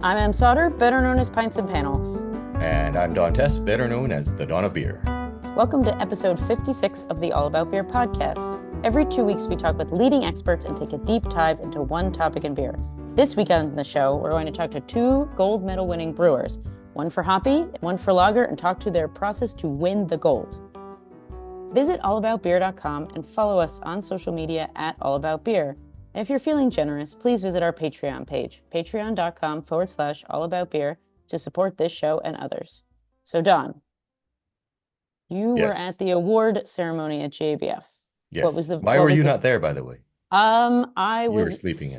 I'm Em Sauter, better known as Pints and Panels. And I'm Don Tess, better known as the Dawn of Beer. Welcome to episode 56 of the All About Beer podcast. Every 2 weeks, we talk with leading experts and take a deep dive into one topic in beer. This week on the show, we're going to talk to two gold medal winning brewers, one for hoppy and one for lager, and talk to their process to win the gold. Visit allaboutbeer.com and follow us on social media at allaboutbeer. And if you're feeling generous, please visit our Patreon page, patreon.com/allaboutbeer, to support this show and others. So, Don, you were at the award ceremony at JBF. Yes. Why were you not there, by the way? I You was were sleeping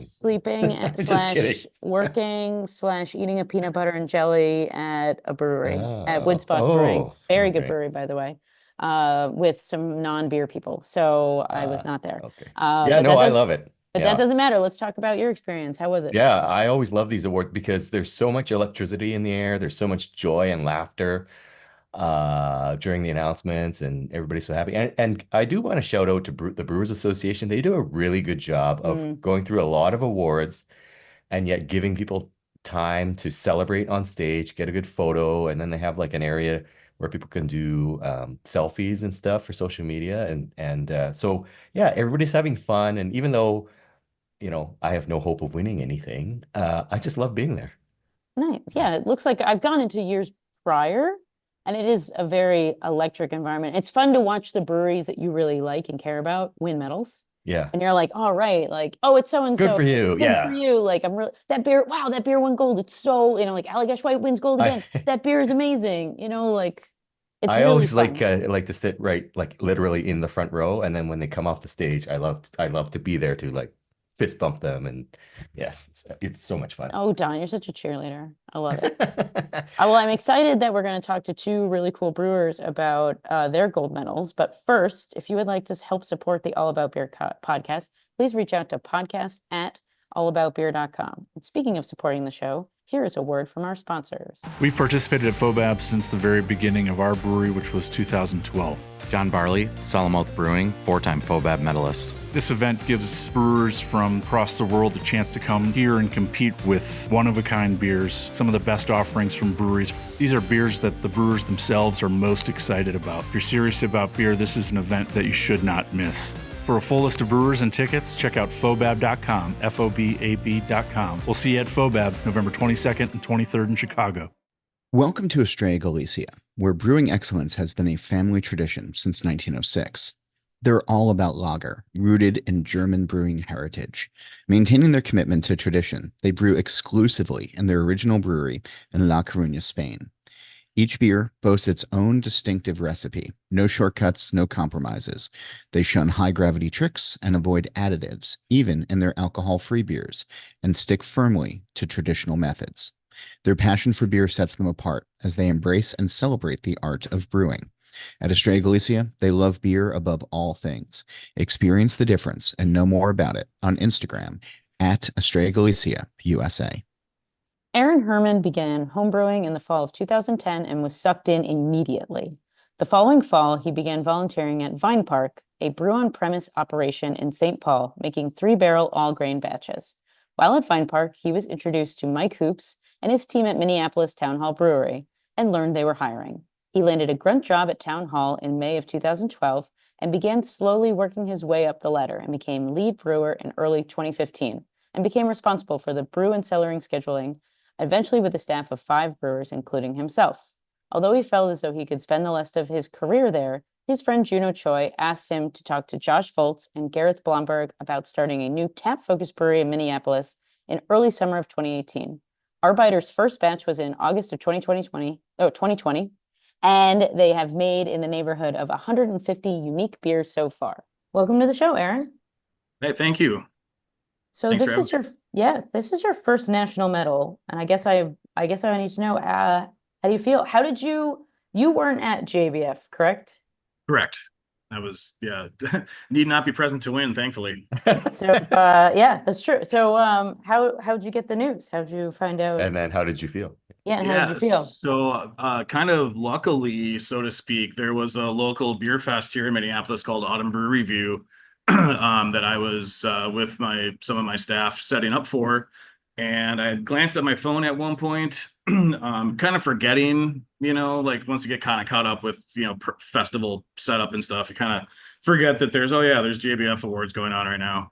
slash working slash eating a peanut butter and jelly at a brewery, at Woodsboss Brewing. Very good brewery, by the way, with some non-beer people. So I was not there. Okay. I love it. But that doesn't matter. Let's talk about your experience. How was it? Yeah, I always love these awards because there's so much electricity in the air. There's so much joy and laughter during the announcements, and everybody's so happy. And I do want to shout out to the Brewers Association. They do a really good job of going through a lot of awards and yet giving people time to celebrate on stage, get a good photo, and then they have like an area where people can do selfies and stuff for social media. So yeah, everybody's having fun. And even though I have no hope of winning anything, I just love being there. Nice. Yeah, it looks like I've gone into years prior, and it is a very electric environment. It's fun to watch the breweries that you really like and care about win medals. Yeah. And you're like, all right, like, oh, it's so-and-so. Good for you. Good for you. Like, I'm really, that beer won gold. It's so, like Allagash White wins gold again. That beer is amazing. Like, it's I really always fun. like to sit right, like literally in the front row. And then when they come off the stage, I love to be there to like fist bump them. And yes, it's so much fun. Oh, Don, you're such a cheerleader. I love it. Well, I'm excited that we're going to talk to two really cool brewers about their gold medals. But first, if you would like to help support the All About Beer podcast, please reach out to podcast@allaboutbeer.com. And speaking of supporting the show, here is a word from our sponsors. We've participated at FOBAB since the very beginning of our brewery, which was 2012. John Barley, Solomouth Brewing, 4-time FOBAB medalist. This event gives brewers from across the world a chance to come here and compete with one-of-a-kind beers, some of the best offerings from breweries. These are beers that the brewers themselves are most excited about. If you're serious about beer, this is an event that you should not miss. For a full list of brewers and tickets, check out FOBAB.com, FOBAB.com. We'll see you at FOBAB November 22nd and 23rd in Chicago. Welcome to Estrella Galicia, where brewing excellence has been a family tradition since 1906. They're all about lager, rooted in German brewing heritage. Maintaining their commitment to tradition, they brew exclusively in their original brewery in La Coruña, Spain. Each beer boasts its own distinctive recipe. No shortcuts, no compromises. They shun high-gravity tricks and avoid additives, even in their alcohol-free beers, and stick firmly to traditional methods. Their passion for beer sets them apart as they embrace and celebrate the art of brewing. At Estrella Galicia, they love beer above all things. Experience the difference and know more about it on Instagram at Estrella Galicia, USA. Aaron Herman began homebrewing in the fall of 2010 and was sucked in immediately. The following fall, he began volunteering at Vine Park, a brew-on-premise operation in St. Paul, making 3-barrel all-grain batches. While at Vine Park, he was introduced to Mike Hoops and his team at Minneapolis Town Hall Brewery and learned they were hiring. He landed a grunt job at Town Hall in May of 2012 and began slowly working his way up the ladder and became lead brewer in early 2015 and became responsible for the brew and cellaring scheduling, eventually with a staff of 5 brewers, including himself. Although he felt as though he could spend the rest of his career there, his friend Juno Choi asked him to talk to Josh Foltz and Gareth Blomberg about starting a new tap-focused brewery in Minneapolis in early summer of 2018. Arbeiter's first batch was in August of 2020, and they have made in the neighborhood of 150 unique beers so far. Welcome to the show, Aaron. Hey, thank you. So this is your first national medal, and I guess I need to know how do you feel? How did you weren't at JBF, correct? Correct. I was need not be present to win, thankfully. So that's true. So how'd you get the news? How'd you find out? And then how did you feel? Yeah, and how did you feel? So kind of luckily, so to speak, there was a local beer fest here in Minneapolis called Autumn Brew Review that I was with some of my staff setting up for. And I had glanced at my phone at one point, kind of forgetting, like once you get kind of caught up with, festival setup and stuff, you kind of forget that there's JBF awards going on right now.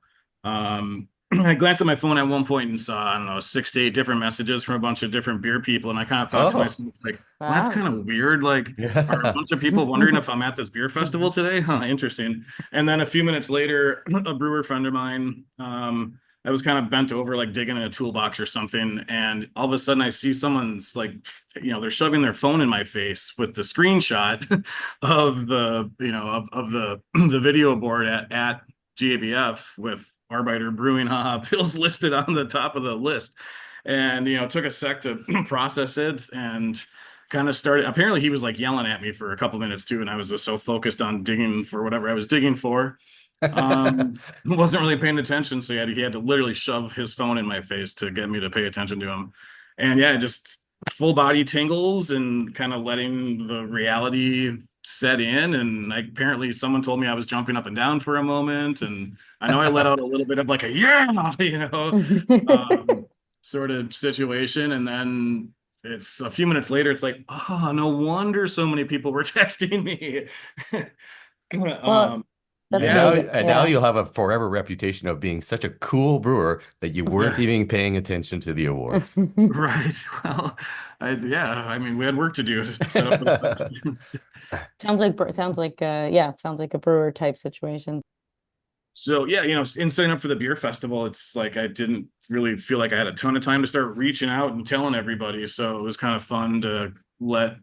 I glanced at my phone at one point and saw, I don't know, 6 to 8 different messages from a bunch of different beer people. And I kind of thought to Oh, myself, like, well, that's Wow. kind of weird. Like, are a yeah. bunch of people wondering if I'm at this beer festival today? Huh, interesting. And then a few minutes later, a brewer friend of mine, I was kind of bent over, like digging in a toolbox or something. And all of a sudden I see someone's like, they're shoving their phone in my face with the screenshot of the, of the, the video board at GABF with Arbeiter Brewing Haha Pills listed on the top of the list. And, it took a sec to process it and kind of started. Apparently he was like yelling at me for a couple minutes too. And I was just so focused on digging for whatever I was digging for. Wasn't really paying attention. So he had to literally shove his phone in my face to get me to pay attention to him. And yeah, just full body tingles and kind of letting the reality set in. And apparently someone told me I was jumping up and down for a moment. And I know I let out a little bit of like a, yeah, sort of situation. And then it's a few minutes later, it's like, oh, no wonder so many people were texting me. Well, that's And now, amazing. and now you'll have a forever reputation of being such a cool brewer that you weren't Yeah. even paying attention to the awards. Right. Well, I mean, we had work to do to set up for the fest. Sounds like a brewer type situation. So yeah, in setting up for the beer festival, it's like I didn't really feel like I had a ton of time to start reaching out and telling everybody. So it was kind of fun to let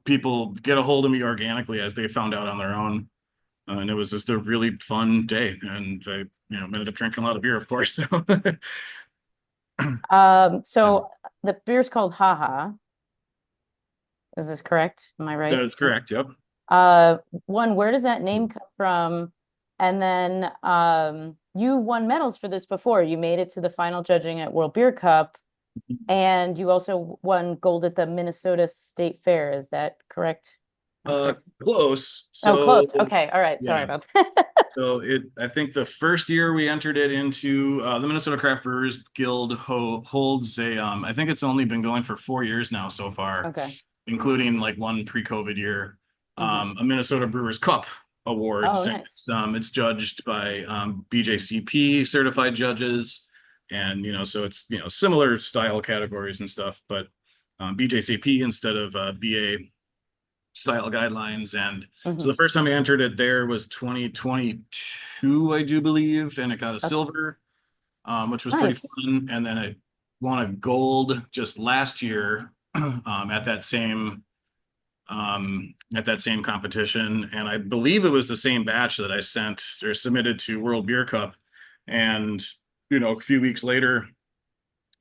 people get a hold of me organically as they found out on their own. And it was just a really fun day. And I, ended up drinking a lot of beer, of course. So the beer's called Haha. Is this correct? Am I right? That is correct. Yep. Where does that name come from? And then you won medals for this before. You made it to the final judging at World Beer Cup, and you also won gold at the Minnesota State Fair. Is that correct? Close. Oh, close. Okay. All right. Sorry Yeah. about that. So I think the first year we entered it into the Minnesota Craft Brewers Guild holds I think it's only been going for 4 years now so far, Okay. including like one pre-COVID year, a Minnesota Brewers Cup award. Oh, So nice. it's judged by BJCP certified judges, and so it's similar style categories and stuff, but BJCP instead of BA style guidelines. And so the first time I entered it there was 2022, I do believe, and it got a silver, which was pretty Nice. fun. And then I won a gold just last year at that same competition. And I believe it was the same batch that I sent or submitted to World Beer Cup. And a few weeks later,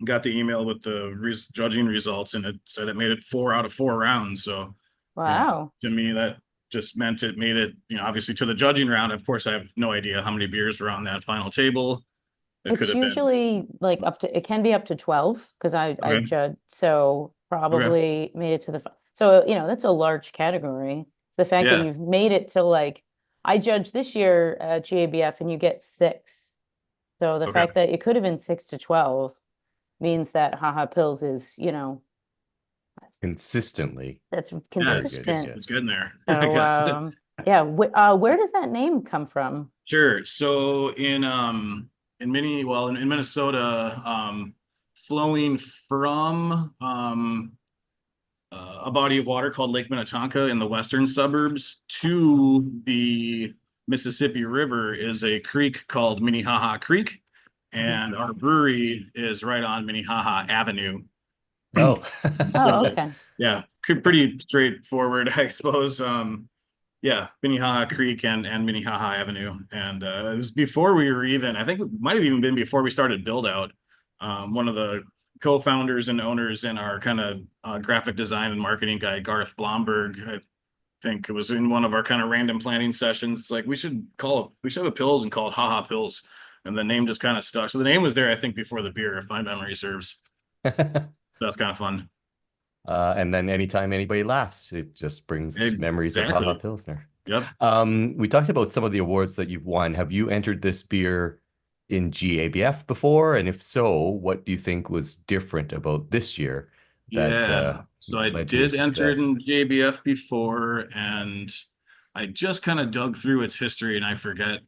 got the email with the judging results, and it said it made it 4 out of 4 rounds. So Wow. to me, that just meant it made it, obviously to the judging round. Of course, I have no idea how many beers were on that final table. It's usually like it can be up to 12 because I've Okay. judged. So probably made it to so, that's a large category. It's the fact that you've made it to I judged this year at GABF and you get 6. So the fact that it could have been 6 to 12 means that Haha Pills is, Consistently. that's Yeah, consistent. it's getting there. So, where does that name come from? Sure. So in Minnesota, flowing from a body of water called Lake Minnetonka in the western suburbs to the Mississippi River is a creek called Minnehaha Creek, and our brewery is right on Minnehaha Avenue. Oh, Oh, okay. Yeah, pretty straightforward, I suppose. Minnehaha Creek and Minnehaha Avenue. And it was before we were even, I think it might have even been before we started build out. One of the co-founders and owners and our kind of graphic design and marketing guy, Garth Blomberg, I think it was in one of our kind of random planning sessions. It's like, we should have a pills and call it Haha Pills. And the name just kind of stuck. So the name was there, I think, before the beer, if my memory serves. That's kind of fun. And then anytime anybody laughs, it just brings memories of Haha Pilsner. Yep. We talked about some of the awards that you've won. Have you entered this beer in GABF before? And if so, what do you think was different about this year that Yeah. So I led to your did enter it success? in JBF before, and I just kind of dug through its history and I forget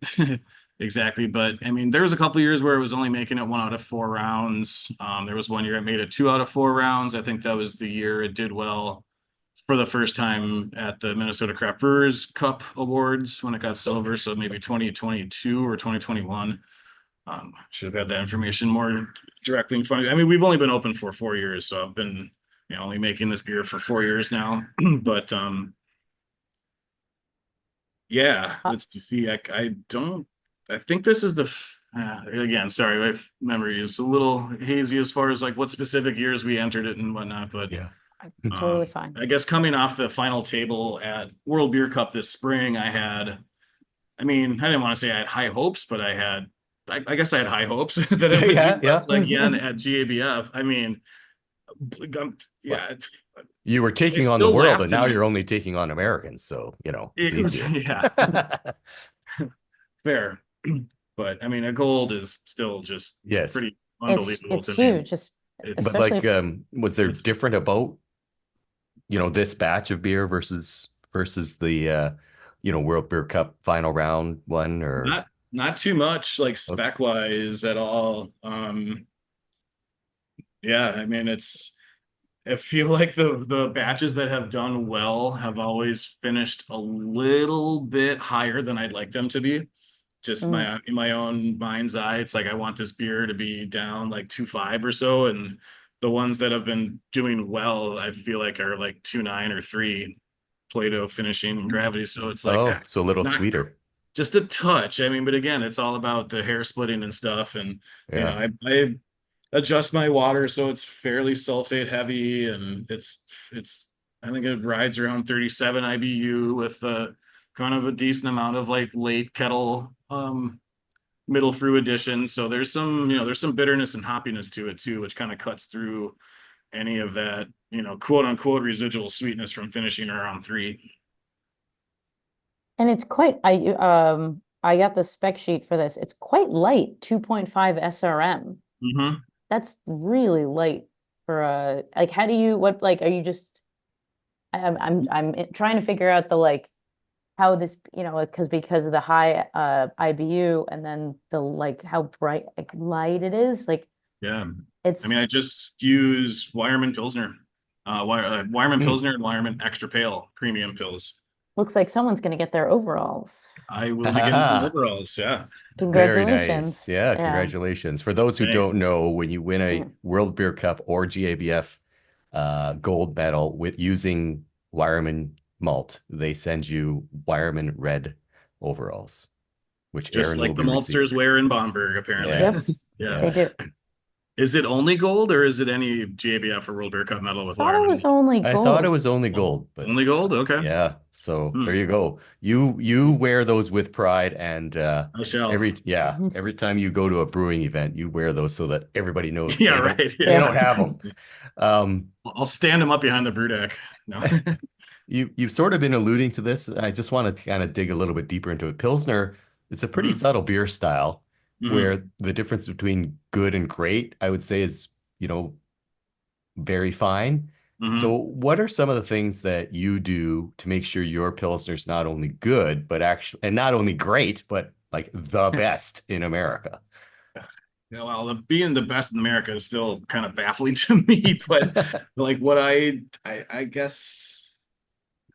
exactly. But I mean, there was a couple of years where it was only making it 1 out of 4 rounds. There was one year it made it 2 out of 4 rounds. I think that was the year it did well for the first time at the Minnesota Craft Brewers Cup Awards when it got silver. So maybe 2022 or 2021. Should have had that information more directly in front of me. I mean, we've only been open for 4 years, so I've been, only making this beer for 4 years now. But yeah, let's see. I think this is again, sorry, my memory is a little hazy as far as like what specific years we entered it and whatnot, but Yeah. Totally fine. I guess coming off the final table at World Beer Cup this spring, I mean, I didn't want to say I had high hopes, but I guess I had high hopes that it would Yeah, do yeah. well again at GABF. I mean, yeah, You were I taking on the still world, and laughed in now my, you're only taking on Americans. So, it's easier. yeah, fair. But I mean, a gold is still just Yes. pretty unbelievable It's to me. huge, just It's But especially like, was there it's- different about, this batch of beer versus the World Beer Cup final round one or not too much like okay. spec wise at all. Yeah, I mean, I feel like the batches that have done well have always finished a little bit higher than I'd like them to be. Just in my own mind's eye, it's like I want this beer to be down like 2.5 or so, and the ones that have been doing well, I feel like are like 2.9 or 3 Play-Doh finishing gravity. So it's like So a little not sweeter. just a touch. I mean, but again, it's all about the hair splitting and stuff, and Yeah. I adjust my water so it's fairly sulfate heavy, and it's I think it rides around 37 IBU with kind of a decent amount of like late kettle middle fruit addition. So there's some bitterness and hoppiness to it too, which kind of cuts through any of that, quote unquote residual sweetness from finishing around 3. and it's quite I got the spec sheet for this. It's quite light, 2.5 SRM. Mm-hmm. That's really light for a like how do you what like are you just I'm trying to figure out the like how this because of the high IBU and then the like how bright like light it is like Yeah. it's I mean, I just use Wireman Pilsner, Wireman Hmm. Pilsner and Wireman Extra Pale premium pills. looks like someone's gonna get their overalls. I will be getting some overalls. Yeah. Very nice. Congratulations. Yeah, congratulations. For those who Thanks. don't know, when you win a Yeah. World Beer Cup or GABF gold medal with using Wireman malt, they send you Wireman red overalls, which Just Aaron like will the be maltsters receiving. wear in Bamberg, apparently. Yes. Yeah. They do. Is it only gold, or is it any GABF or World Beer Cup medal with Thought it was Wireman? only I thought it gold. was only gold, but Only gold? Okay. yeah. So Hmm. there you go. You wear those with pride, and I shall. every time you go to a brewing event, you wear those so that everybody knows Yeah, they right. they Yeah. don't have them. I'll stand them up behind the brew deck. No. You've sort of been alluding to this. I just want to kind of dig a little bit deeper into it. Pilsner, it's a pretty Mhm. subtle beer style Mhm. where the difference between good and great, I would say, is, very fine. Mhm. So what are some of the things that you do to make sure your Pilsner's not only good, but actually, and not only great, but like the best in America? Yeah, well, being the best in America is still kind of baffling to me, but like what I guess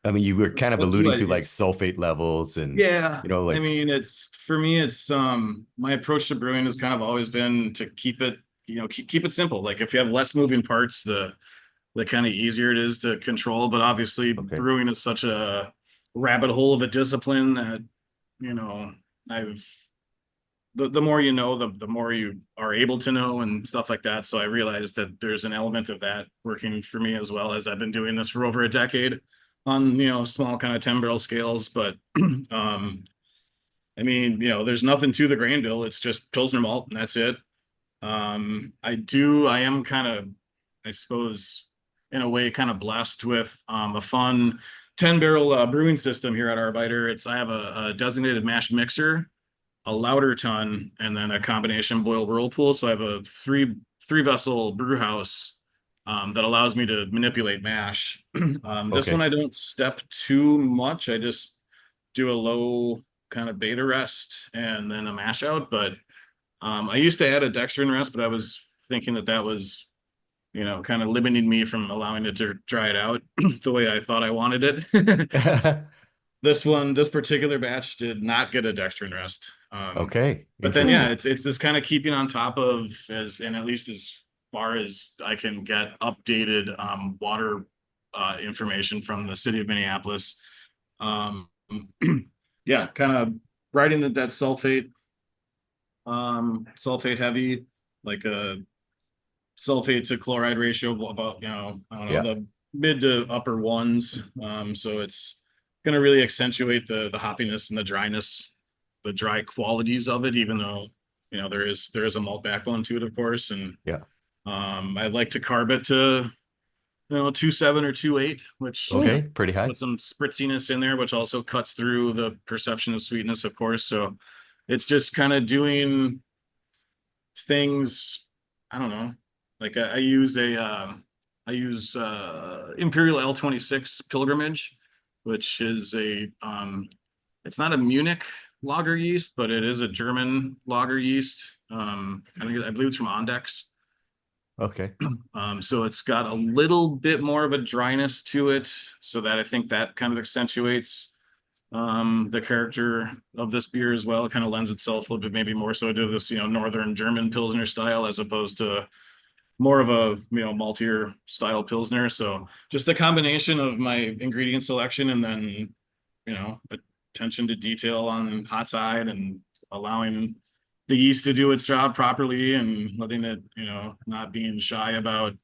I mean, you were kind of what do alluding I, to like it's sulfate levels and, yeah. I like, mean, for me, it's my approach to brewing has kind of always been to keep it, keep it simple. Like if you have less moving parts, the kind of easier it is to control. But obviously, okay. brewing is such a rabbit hole of a discipline that I've the more you know, the more you are able to know and stuff like that. So I realized that there's an element of that working for me as well, as I've been doing this for over a decade on, small kind of 10-barrel scales. But I mean, there's nothing to the grain bill. It's just Pilsner malt and that's it. I am kind of, I suppose, in a way, kind of blessed with a fun 10-barrel brewing system here at Arbeiter. I have a designated mash mixer a lauter ton, and then a combination boil whirlpool. So I have a three vessel brew house that allows me to manipulate mash. This Okay. one I don't step too much. I just do a low kind of beta rest and then a mash out. But I used to add a dextrin rest, but I was thinking that was, kind of limiting me from allowing it to dry it out the way I thought I wanted it. This particular batch did not get a dextrin rest. Okay. But then, yeah, Interesting. it's just kind of keeping on top of and at least as far as I can get updated water information from the city of Minneapolis. Um, yeah, kind of writing that sulfate heavy, like a sulfate to chloride ratio of about, I don't know, Yeah. the mid to upper ones. So it's going to really accentuate the hoppiness and the dryness, the dry qualities of it, even though, there is a malt backbone to it, of course. And Yeah. I'd like to carb it to, 2.7 or 2.8, which Okay. Pretty high. put some spritziness in there, which also cuts through the perception of sweetness, of course. So it's just kind of doing things, I don't know, like I use Imperial L26 Pilgrimage, which is it's not a Munich lager yeast, but it is a German lager yeast. I believe it's from Ondex. Okay. So it's got a little bit more of a dryness to it, so that I think that kind of accentuates the character of this beer as well. It kind of lends itself a little bit, maybe more so to this, northern German Pilsner style, as opposed to more of a, maltier style Pilsner. So just the combination of my ingredient selection and then, attention to detail on hot side and allowing the yeast to do its job properly and letting it, not being shy about,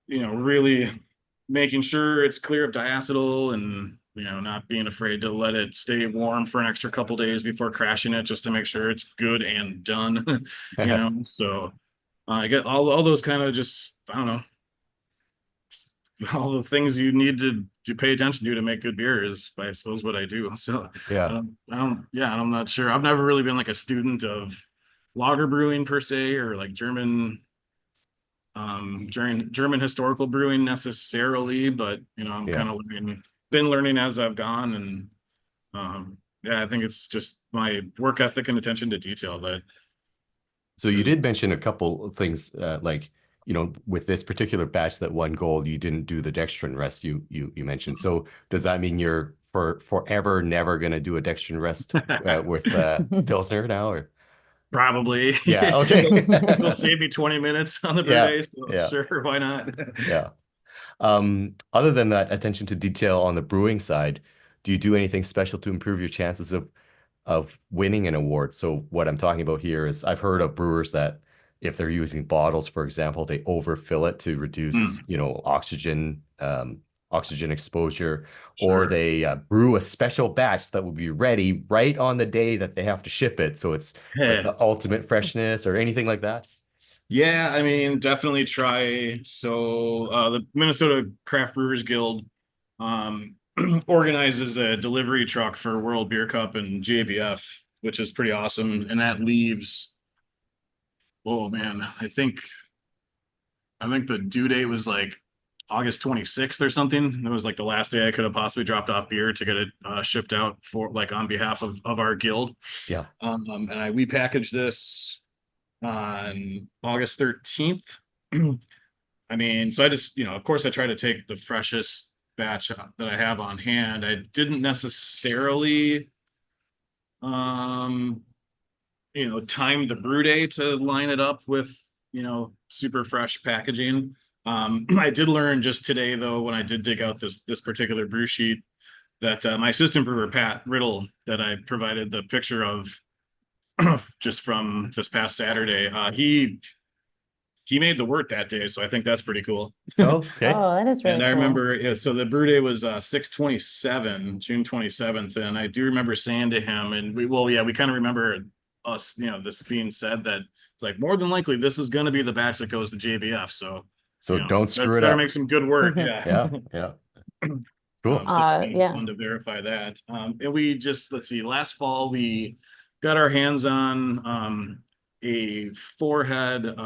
really making sure it's clear of diacetyl and, not being afraid to let it stay warm for an extra couple days before crashing it, just to make sure it's good and done. So I get all those kind of just, I don't know, all the things you need to pay attention to make good beer is, I suppose, what I do. So Yeah. I'm not sure. I've never really been like a student of lager brewing per se, or like German historical brewing necessarily, but I'm Yeah. kind of been learning as I've gone. And I think it's just my work ethic and attention to detail that. So you did mention a couple of things, like, with this particular batch that won gold, you didn't do the dextrin rest you mentioned. So does that mean you're forever never going to do a dextrin rest with Pilsner now, or? Probably. Yeah. Okay. It'll save me 20 minutes on the brew Yeah. day. So Yeah. sure, why not? Yeah. Other than that attention to detail on the brewing side, do you do anything special to improve your chances of winning an award? So what I'm talking about here is, I've heard of brewers that if they're using bottles, for example, they overfill it to reduce, oxygen exposure, or Sure. they brew a special batch that will be ready right on the day that they have to ship it. So it's like the ultimate freshness, or anything like that. Yeah, I mean, definitely try. So the Minnesota Craft Brewers Guild organizes a delivery truck for World Beer Cup and JBF, which is pretty awesome. And that leaves, oh man, I think the due date was like August 26th or something. It was like the last day I could have possibly dropped off beer to get it shipped out for, like, on behalf of our guild. Yeah. And we packaged this on August 13th. I mean, so I just, of course I try to take the freshest batch that I have on hand. I didn't necessarily, time the brew day to line it up with, super fresh packaging. I did learn just today, though, when I did dig out this particular brew sheet, that my assistant brewer, Pat Riddle, that I provided the picture of just from this past Saturday, he made the wort that day, so I think that's pretty cool. Okay. Oh, that is really And I cool. remember, yeah, so the brew day was 6/27, June 27th, and I do remember saying to him, and we kind of remember us, this being said, that it's like, more than likely this is going to be the batch that goes to JBF. So don't screw it better up. make some good work. Mhm. Yeah. Yeah. Yeah. Cool. So it'd be Yeah. fun to verify that. And we just, let's see, last fall we got our hands on a four-head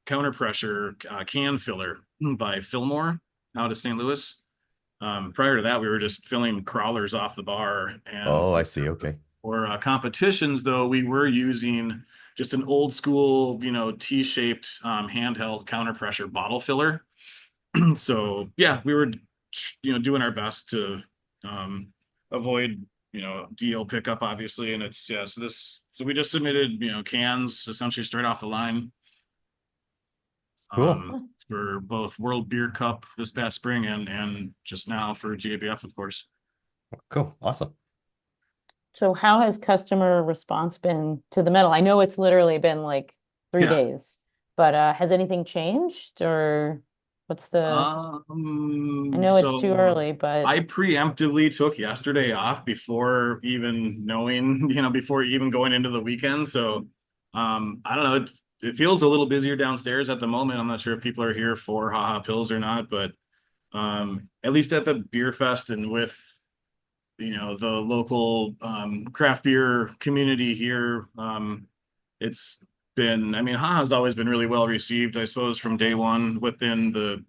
counter pressure can filler by Fillmore out of St. Louis. Prior to that, we were just filling crawlers off the bar. And Oh, I see. Okay. for competitions, though, we were using just an old school, T-shaped handheld counter pressure bottle filler. So yeah, we were, doing our best to avoid, DO pickup, obviously. And it's, yeah, so we just submitted, cans essentially straight off the line. Cool. For both World Beer Cup this past spring and just now for GABF, of course. Cool. Awesome. So how has customer response been to the medal? I know it's literally been like 3 Yeah. days, but has anything changed, or what's the? I know it's too early, but I preemptively took yesterday off before even knowing, before even going into the weekend. So I don't know. It feels a little busier downstairs at the moment. I'm not sure if people are here for Haha Pills or not, but at least at the beer fest and with the local craft beer community here, it's been, I mean, Haha's always been really well received, I suppose, from day one within the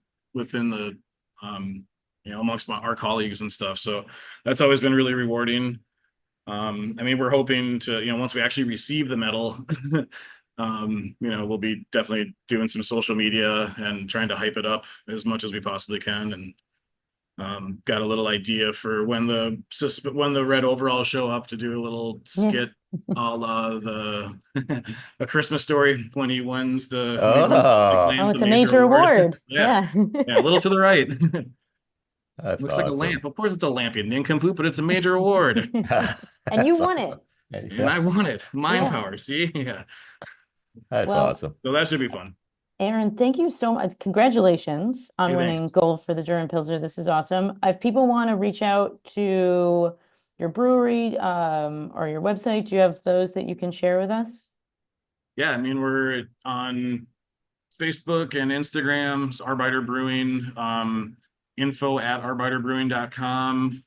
amongst our colleagues and stuff. So that's always been really rewarding. I mean, we're hoping to, once we actually receive the medal, we'll be definitely doing some social media and trying to hype it up as much as we possibly can. And got a little idea for when the red overalls show up to do a little skit, a la the A Christmas Story when he wins the. Oh, it's a major award. Yeah, a little to the right. that's Looks awesome. like a lamp. Of course, it's a lamp, you nincompoop, but it's a major award. And you won it. And I won it. Mind power. See, yeah. That's awesome. So that should be fun. Aaron, thank you so much. Congratulations on winning gold for the German Pilsner. This is awesome. If people want to reach out to your brewery or your website, do you have those that you can share with us? Yeah, I mean, we're on Facebook and Instagram, Arbeiter Brewing, info@arbeiterbrewing.com.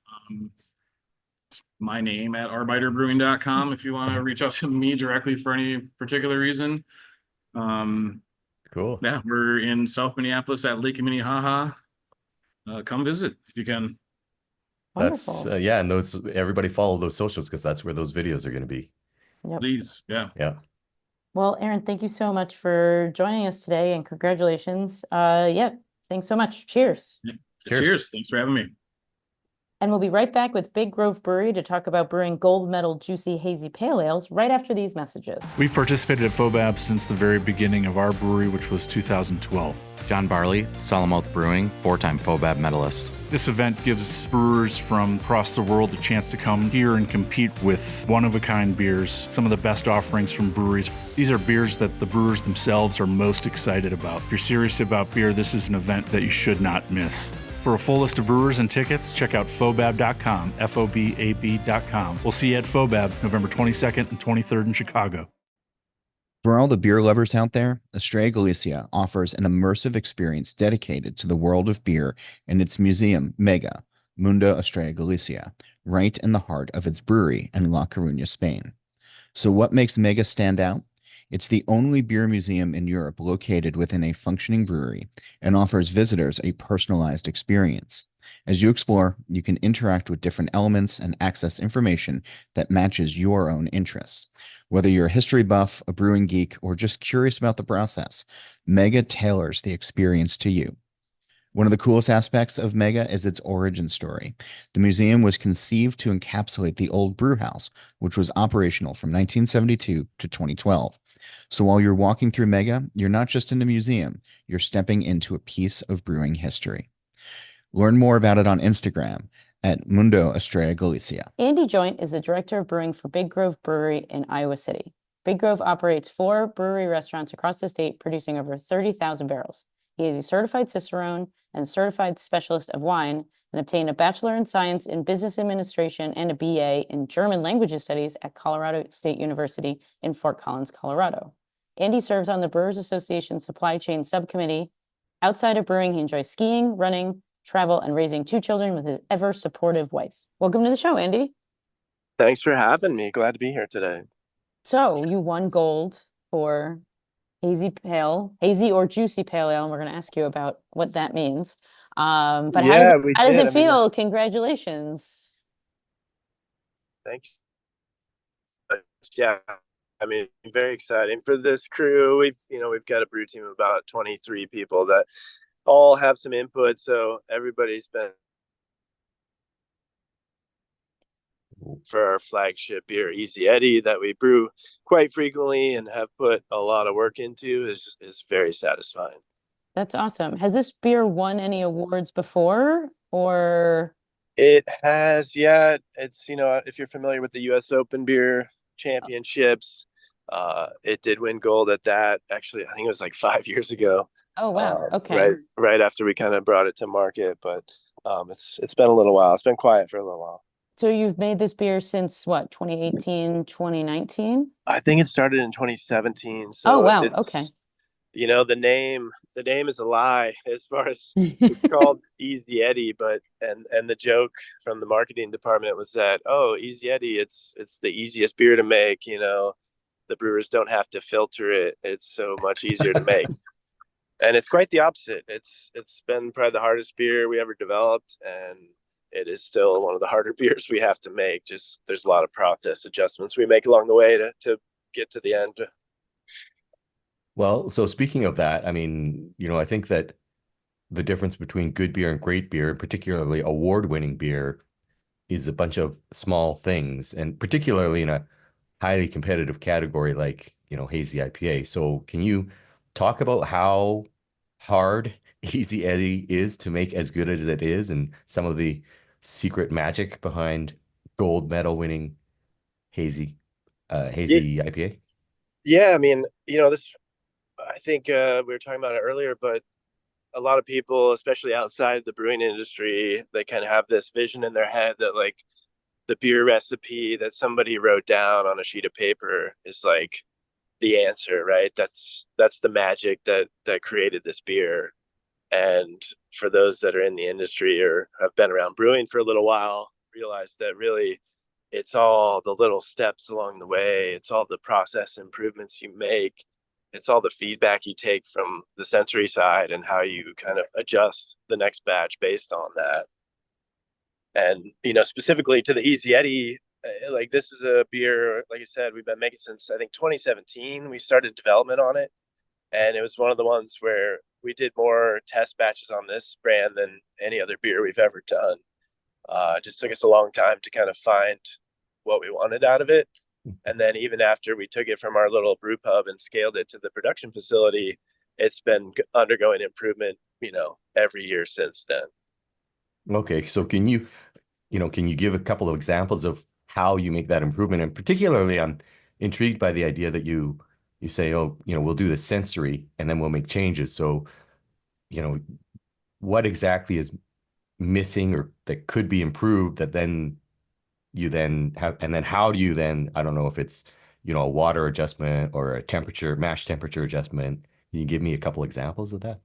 It's my name at arbeiterbrewing.com if you want to reach out to me directly for any particular reason. Cool. Yeah, we're in South Minneapolis at Lake Minnehaha. Come visit if you can. Wonderful. That's and those, everybody follow those socials because that's where those videos are going to be. Yep. Please. Yeah. Well, Aaron, thank you so much for joining us today, and congratulations. Thanks so much. Cheers. Yeah. Cheers. Thanks for having me. And we'll be right back with Big Grove Brewery to talk about brewing gold medal juicy hazy pale ales right after these messages. We've participated at FOBAB since the very beginning of our brewery, which was 2012. John Barley, Solomouth Brewing, 4-time FOBAB medalist. This event gives brewers from across the world a chance to come here and compete with one-of-a-kind beers, some of the best offerings from breweries. These are beers that the brewers themselves are most excited about. If you're serious about beer, this is an event that you should not miss. For a full list of brewers and tickets, check out fobab.com, FOBAB.com. We'll see you at FOBAB November 22nd and 23rd in Chicago. For all the beer lovers out there, Estrella Galicia offers an immersive experience dedicated to the world of beer in its museum, Mega, Mundo Estrella Galicia, right in the heart of its brewery in La Coruña, Spain. So what makes Mega stand out? It's the only beer museum in Europe located within a functioning brewery and offers visitors a personalized experience. As you explore, you can interact with different elements and access information that matches your own interests. Whether you're a history buff, a brewing geek, or just curious about the process, Mega tailors the experience to you. One of the coolest aspects of Mega is its origin story. The museum was conceived to encapsulate the old brew house, which was operational from 1972 to 2012. So while you're walking through Mega, you're not just in a museum, you're stepping into a piece of brewing history. Learn more about it on Instagram at Mundo Estrella Galicia. Andy Joint is the director of brewing for Big Grove Brewery in Iowa City. Big Grove operates 4 brewery restaurants across the state, producing over 30,000 barrels. He is a certified Cicerone and certified specialist of wine, and obtained a Bachelor in Science in Business Administration and a BA in German Languages Studies at Colorado State University in Fort Collins, Colorado. Andy serves on the Brewers Association Supply Chain Subcommittee. Outside of brewing, he enjoys skiing, running, travel, and raising 2 children with his ever supportive wife. Welcome to the show, Andy. Thanks for having me. Glad to be here today. So you won gold for hazy or juicy pale ale, and we're going to ask you about what that means. But Yeah, we how does did. it feel? Congratulations. Thanks. Yeah, I mean, very exciting for this crew. We've got a brew team of about 23 people that all have some input. So everybody's been for our flagship beer, Easy Eddie, that we brew quite frequently and have put a lot of work into is very satisfying. That's awesome. Has this beer won any awards before, or? It has, yeah. It's, if you're familiar with the US Open Beer Championships, it did win gold at that. Actually, I think it was like 5 years ago. Oh, wow. Okay. Right after we kind of brought it to market, but it's been a little while. It's been quiet for a little while. So you've made this beer since what, 2018, 2019? I think it started in 2017. So Oh, wow. Okay. the name is a lie as far as it's called Easy Eddie, but and the joke from the marketing department was that, oh, Easy Eddie, it's the easiest beer to make. The brewers don't have to filter it. It's so much easier to make. And it's quite the opposite. It's been probably the hardest beer we ever developed, and it is still one of the harder beers we have to make. Just there's a lot of process adjustments we make along the way to get to the end. Well, so speaking of that, I mean, I think that the difference between good beer and great beer, particularly award-winning beer, is a bunch of small things, and particularly in a highly competitive category like, hazy IPA. So can you talk about how hard Easy Eddie is to make as good as it is, and some of the secret magic behind gold medal winning hazy IPA? Yeah, I mean, I think we were talking about it earlier, but a lot of people, especially outside the brewing industry, they kind of have this vision in their head that like the beer recipe that somebody wrote down on a sheet of paper is like the answer, right? That's the magic that created this beer. And for those that are in the industry or have been around brewing for a little while, realize that really it's all the little steps along the way. It's all the process improvements you make. It's all the feedback you take from the sensory side and how you kind of adjust the next batch based on that. And, specifically to the Easy Eddie, like this is a beer, like I said, we've been making since I think 2017. We started development on it. And it was one of the ones where we did more test batches on this brand than any other beer we've ever done. It just took us a long time to kind of find what we wanted out of it. And then even after we took it from our little brew pub and scaled it to the production facility, it's been undergoing improvement, every year since then. Okay, so can you give a couple of examples of how you make that improvement? And particularly, I'm intrigued by the idea that you say, oh, we'll do the sensory and then we'll make changes. So, what exactly is missing or that could be improved that then you then have, and then how do you then, I don't know if it's, a water adjustment or a mash temperature adjustment. Can you give me a couple examples of that?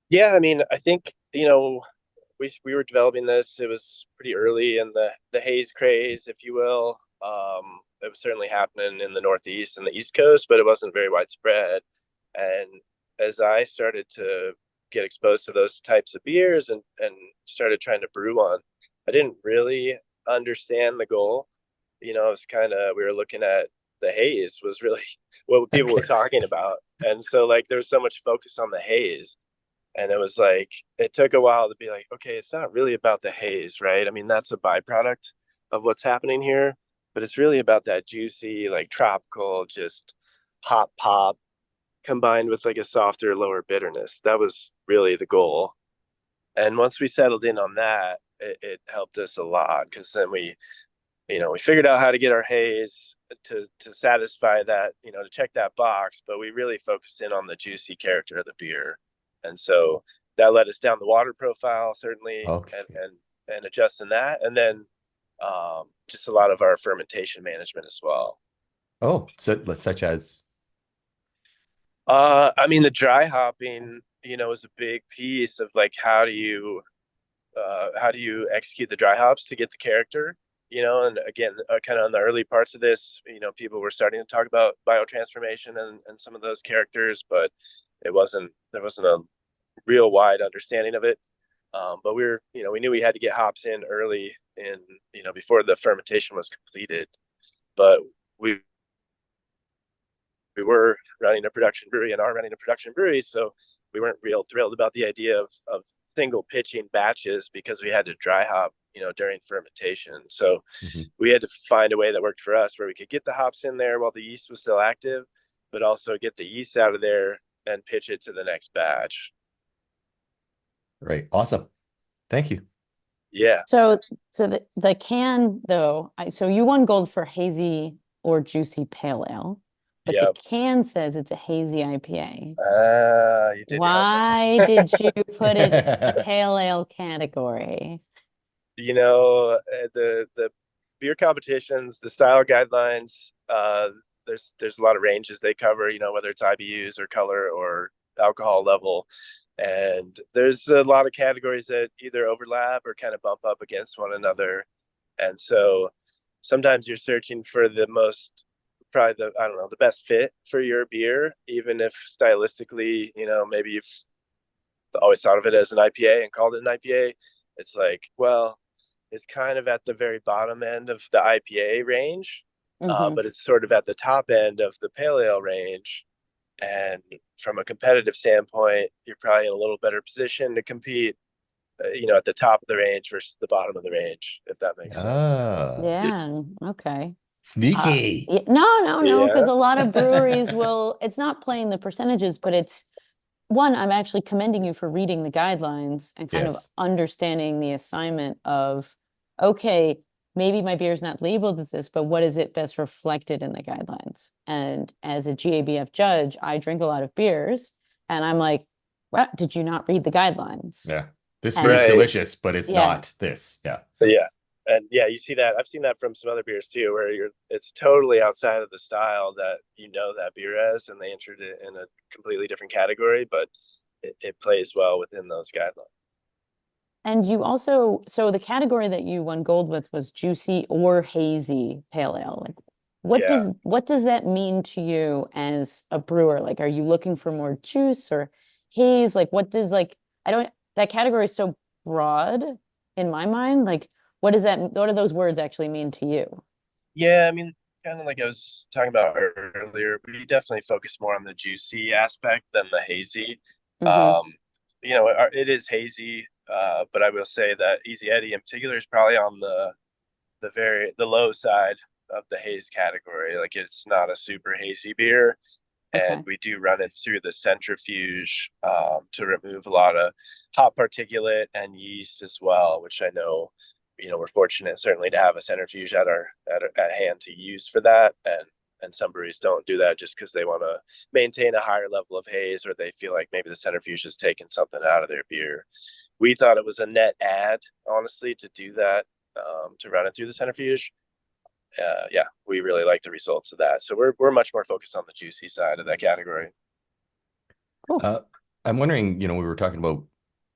Yeah, I mean, I think, we were developing this. It was pretty early in the haze craze, if you will. It was certainly happening in the Northeast and the East Coast, but it wasn't very widespread. And as I started to get exposed to those types of beers and started trying to brew one, I didn't really understand the goal. It was kind of, we were looking at the haze was really what people were talking about. And so like there was so much focus on the haze. And it was like, it took a while to be like, okay, it's not really about the haze, right? I mean, that's a byproduct of what's happening here, but it's really about that juicy, like tropical, just hot pop combined with like a softer, lower bitterness. That was really the goal. And once we settled in on that, it helped us a lot because then we figured out how to get our haze to satisfy that, to check that box, but we really focused in on the juicy character of the beer. And so that led us down the water profile, certainly, Okay. and adjusting that. And then just a lot of our fermentation management as well. Oh, so such as? I mean, the dry hopping, was a big piece of like how do you execute the dry hops to get the character, and again, kind of in the early parts of this, people were starting to talk about biotransformation and some of those characters, but there wasn't a real wide understanding of it. But we knew we had to get hops in early before the fermentation was completed. But we were running a production brewery and are running a production brewery, so we weren't real thrilled about the idea of single pitching batches because we had to dry hop, during fermentation. So we had to find a way that worked for us where we could get the hops in there while the yeast was still active, but also get the yeast out of there and pitch it to the next batch. Right. Awesome. Thank you. Yeah. So the can though, so you won gold for hazy or juicy pale ale, but Yep. the can says it's a hazy IPA. You did. Why did you put it in the pale ale category? The beer competitions, the style guidelines, there's a lot of ranges they cover, whether it's IBUs or color or alcohol level. And there's a lot of categories that either overlap or kind of bump up against one another. And so sometimes you're searching for the best fit for your beer, even if stylistically, maybe you've always thought of it as an IPA and called it an IPA. It's like, well, it's kind of at the very bottom end of the IPA range, but it's sort of at the top end of the pale ale range. And from a competitive standpoint, you're probably in a little better position to compete, at the top of the range versus the bottom of the range, if that makes sense. Yeah. Okay. Sneaky. No, because a lot of breweries it's not playing the percentages, but it's one, I'm actually commending you for reading the guidelines and kind of understanding the assignment of, okay, maybe my beer is not labeled as this, but what is it best reflected in the guidelines? And as a GABF judge, I drink a lot of beers and I'm like, what? Did you not read the guidelines? Yeah. This beer is delicious, but it's not this. Yeah. Yeah. And yeah, you see that. I've seen that from some other beers too, where it's totally outside of the style that that beer as, and they entered it in a completely different category, but it plays well within those guidelines. And you also, so the category that you won gold with was juicy or hazy pale ale. Like, what does that mean to you as a brewer? Like, are you looking for more juice or haze? Like, that category is so broad in my mind. Like, what do those words actually mean to you? Yeah, I mean, kind of like I was talking about earlier, we definitely focus more on the juicy aspect than the hazy. It is hazy, but I will say that Easy Eddie in particular is probably on the low side of the haze category. Like, it's not a super hazy beer. And we do run it through the centrifuge to remove a lot of hop particulate and yeast as well, which I know, we're fortunate certainly to have a centrifuge at hand to use for that. And some breweries don't do that just because they want to maintain a higher level of haze, or they feel like maybe the centrifuge is taking something out of their beer. We thought it was a net add, honestly, to do that, to run it through the centrifuge. We really like the results of that. So we're much more focused on the juicy side of that category. Cool. I'm wondering, we were talking about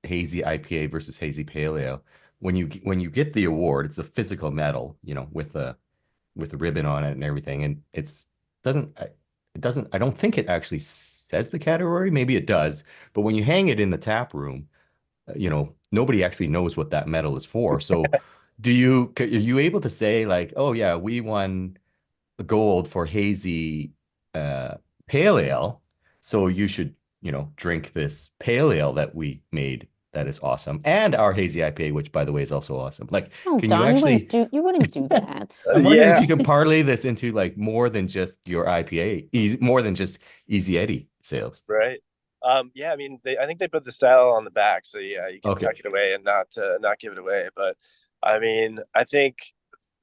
hazy IPA versus hazy pale ale. When you get the award, it's a physical medal, with a ribbon on it and everything, and I don't think it actually says the category. Maybe it does, but when you hang it in the tap room, nobody actually knows what that medal is for. So are you able to say like, oh yeah, we won gold for hazy pale ale, so you should drink this pale ale that we made that is awesome, and our hazy IPA, which by the way is also awesome. Like, can Don, you actually you wouldn't do that. I'm wondering if you can parlay this into like more than just your IPA, more than just Easy Eddie sales. Right. I mean, I think they put the style on the back, so yeah, you can tuck it away and not give it away. But I mean, I think,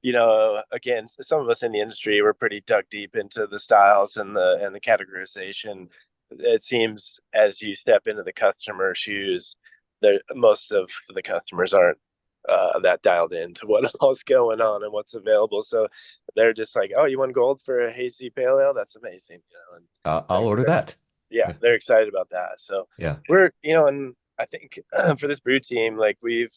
again, some of us in the industry, we're pretty dug deep into the styles and the categorization. It seems as you step into the customer shoes, most of the customers aren't that dialed into what all's going on and what's available. So they're just like, oh, you won gold for a hazy pale ale? That's amazing. I'll order that. yeah, they're excited about that. So Yeah. we're, and I think for this brew team, like we're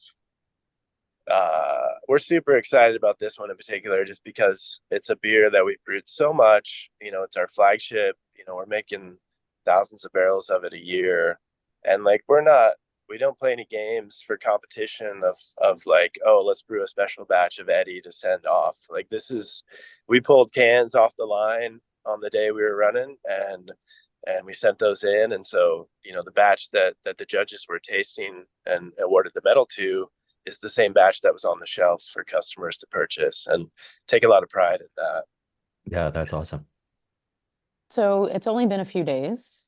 super excited about this one in particular, just because it's a beer that we've brewed so much. It's our flagship. We're making thousands of barrels of it a year, and like we don't play any games for competition of like, oh, let's brew a special batch of Eddie to send off. Like we pulled cans off the line on the day we were running, and we sent those in. And so the batch that the judges were tasting and awarded the medal to is the same batch that was on the shelf for customers to purchase, and take a lot of pride in that. Yeah, that's awesome. So it's only been a few days,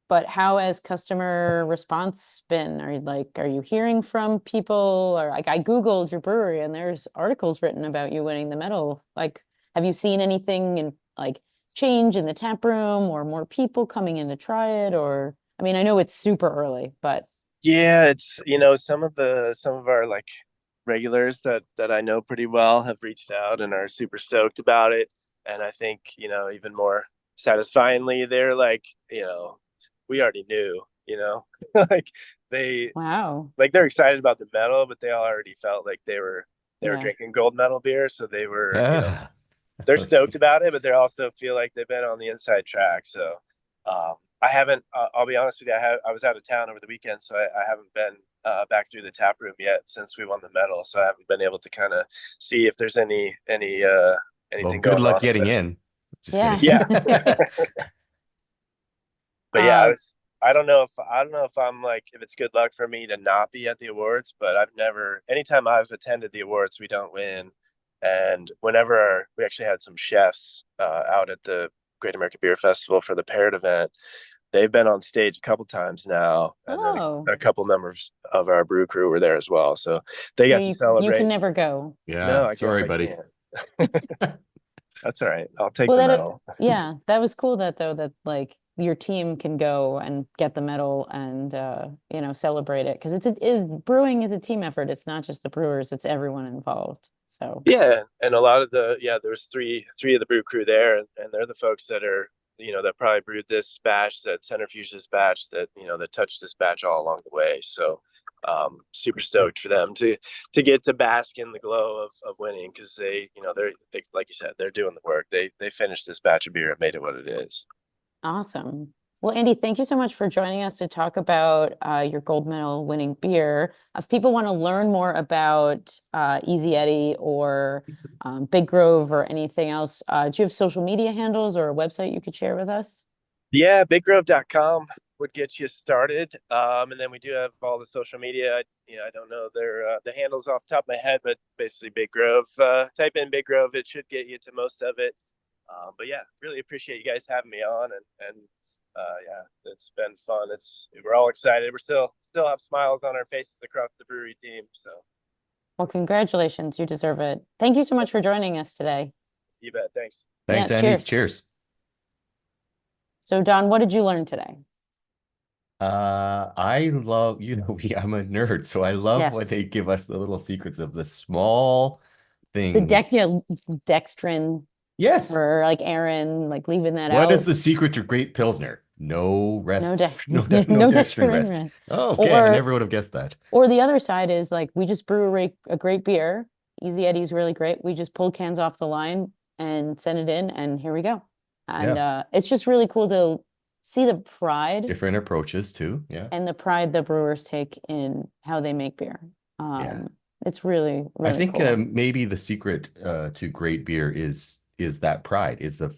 but how has customer response been? Are you hearing from people? Or like, I Googled your brewery and there's articles written about you winning the medal. Like, have you seen anything in like change in the tap room, or more people coming in to try it? Or, I mean, I know it's super early, but Yeah, it's some of our like regulars that I know pretty well have reached out and are super stoked about it. And I think even more satisfyingly, they're like, we already knew, like they wow. like they're excited about the medal, but they all already felt like they were Yeah. drinking gold medal beer, so they were Yeah. they're stoked about it, but they also feel like they've been on the inside track. So I haven't. I'll be honest with you. I was out of town over the weekend, so I haven't been back through the tap room yet since we won the medal. So I haven't been able to kind of see if there's anything Well, good going luck on. getting in. Just Yeah. kidding. Yeah. But yeah, I don't know if I'm like, if it's good luck for me to not be at the awards, but anytime I've attended the awards, we don't win. And whenever we actually had some chefs out at the Great American Beer Festival for the Parrot event, they've been on stage a couple times now, and Oh. then a couple members of our brew crew were there as well. So they got to You celebrate. can never go. Yeah. No, I Sorry, guess I buddy. can't. That's all right. I'll take Well, the that medal. yeah, that was cool that like your team can go and get the medal and celebrate it, because brewing is a team effort. It's not just the brewers, it's everyone involved. So Yeah, and a lot of there's three of the brew crew there, and they're the folks that are that probably brewed this batch, that centrifuged this batch, that that touched this batch all along the way. So super stoked for them to get to bask in the glow of winning, because they like you said, they're doing the work. They finished this batch of beer and made it what it is. awesome. Well, Andy, thank you so much for joining us to talk about your gold medal winning beer. If people want to learn more about Easy Eddie or Big Grove or anything else, do you have social media handles or a website you could share with us? Yeah, biggrove.com would get you started. And then we do have all the social media. I don't know the handles off the top of my head, but basically Big Grove. Type in Big Grove, it should get you to most of it. But yeah, really appreciate you guys having me on, and yeah, it's been fun. We're all excited. We're still have smiles on our faces across the brewery team. So, Well, congratulations. You deserve it. Thank you so much for joining us today. you bet. Thanks. Thanks, Yeah, Andy. cheers. Cheers. So, Don, what did you learn today? I love, I'm a nerd, so I love when Yes. they give us the little secrets of the small The things. dextrin Yes. or like Aaron, like leaving that What out. is the secret to great Pilsner? No rest. No No dextrin dextrin rest. rest. Oh, okay. I never would have guessed that. Or the other side is like, we just brew a great beer. Easy Eddie's really great. We just pulled cans off the line and sent it in, and here we go. And it's just really cool to see the pride. Different approaches too. Yeah. And the pride the brewers take in how they make beer. It's really, really I think cool. maybe the secret to great beer is that pride, is the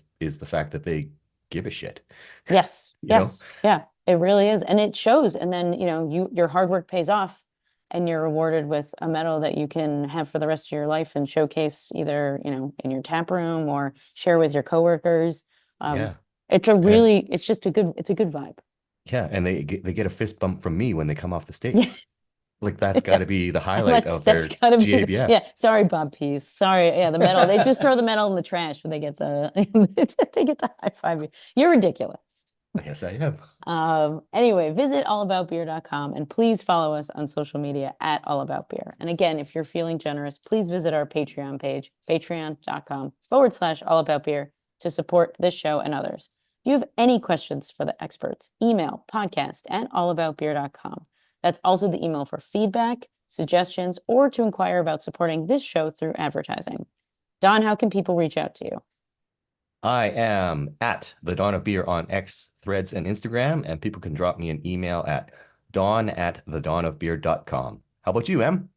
fact that they give a shit. Yes. Yes. Yeah, it really is. And it shows. And then, your hard work pays off, and you're rewarded with a medal that you can have for the rest of your life and showcase either, in your tap room or share with your coworkers. It's just a good vibe. Yeah. And they get a fist bump from me when they come off the stage. Like that's got to be the highlight of their GABF. Yeah, sorry, Bob Pease. Sorry, yeah, the medal. They just throw the medal in the trash when they get the high five. You're ridiculous. Yes, I am. Anyway, visit allaboutbeer.com and please follow us on social media at allaboutbeer. And again, if you're feeling generous, please visit our Patreon page, patreon.com/allaboutbeer, to support this show and others. If you have any questions for the experts, email podcast@allaboutbeer.com. That's also the email for feedback, suggestions, or to inquire about supporting this show through advertising. Don, how can people reach out to you? I am at the Dawn of Beer on X, Threads, and Instagram, and people can drop me an email at dawn@thedawnofbeer.com. How about you, Em?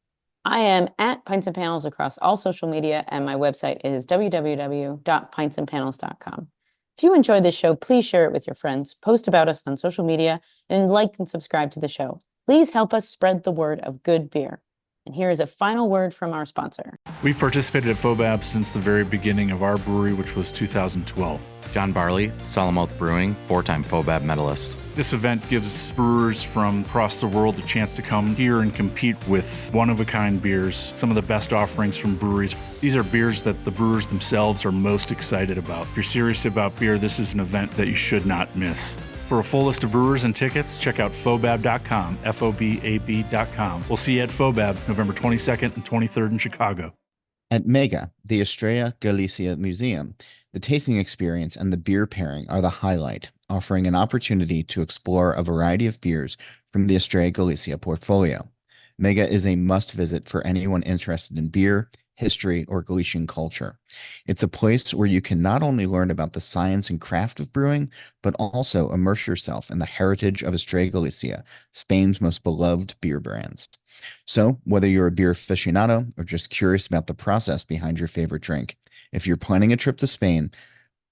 I am at Pints and Panels across all social media, and my website is www.pintsandpanels.com. If you enjoyed this show, please share it with your friends, post about us on social media, and like and subscribe to the show. Please help us spread the word of good beer. And here is a final word from our sponsor. We've participated at FOBAB since the very beginning of our brewery, which was 2012. John Barley, Solomouth Brewing, 4-time FOBAB medalist. This event gives brewers from across the world a chance to come here and compete with one-of-a-kind beers, some of the best offerings from breweries. These are beers that the brewers themselves are most excited about. If you're serious about beer, this is an event that you should not miss. For a full list of brewers and tickets, check out fobab.com, FOBAB.com. We'll see you at FOBAB November 22nd and 23rd in Chicago. At Mega, the Estrella Galicia Museum, the tasting experience and the beer pairing are the highlight, offering an opportunity to explore a variety of beers from the Estrella Galicia portfolio. Mega is a must-visit for anyone interested in beer, history, or Galician culture. It's a place where you can not only learn about the science and craft of brewing, but also immerse yourself in the heritage of Estrella Galicia, Spain's most beloved beer brands. So, whether you're a beer aficionado or just curious about the process behind your favorite drink, if you're planning a trip to Spain,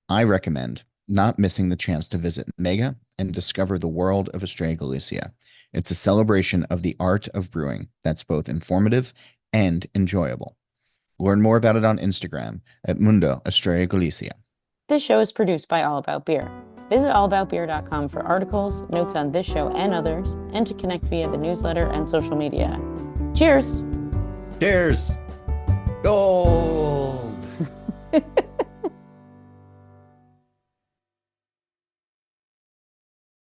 I recommend not missing the chance to visit Mega and discover the world of Estrella Galicia. It's a celebration of the art of brewing that's both informative and enjoyable. Learn more about it on Instagram at Mundo Estrella Galicia. This show is produced by All About Beer. Visit allaboutbeer.com for articles, notes on this show and others, and to connect via the newsletter and social media. Cheers! Cheers! Gold!